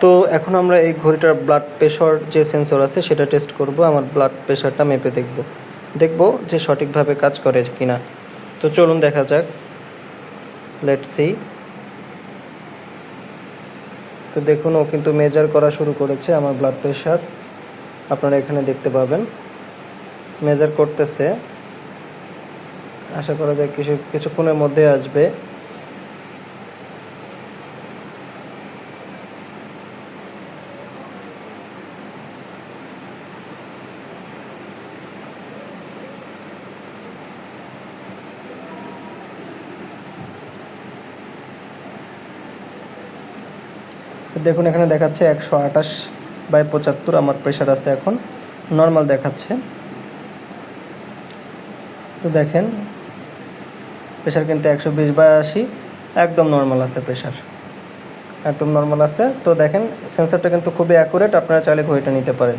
তো এখন আমরা এই ঘড়িটার ব্লাড প্রেশার যে সেন্সর আছে সেটা টেস্ট করব। আমার ব্লাড প্রেশারটা মেপে দেখব যে সঠিকভাবে কাজ করে কিনা। তো চলুন দেখা যাক, লেটস সি। তো দেখুন, ও কিন্তু মেজার করা শুরু করেছে আমার ব্লাড প্রেশার। আপনারা এখানে দেখতে পাবেন মেজার করতেছে। আশা করা যায় কিছুক্ষণের মধ্যে আসবে। দেখুন এখানে দেখাচ্ছে 128/75 আমার প্রেশার আছে, এখন নর্মাল দেখাচ্ছে। তো দেখেন প্রেশার কিন্তু 120/80, একদম নর্মাল আছে, প্রেশার একদম নর্মাল আছে। তো দেখেন সেন্সারটা কিন্তু খুবই অ্যাকুরেট, আপনারা চাইলে ঘড়িটা নিতে পারেন।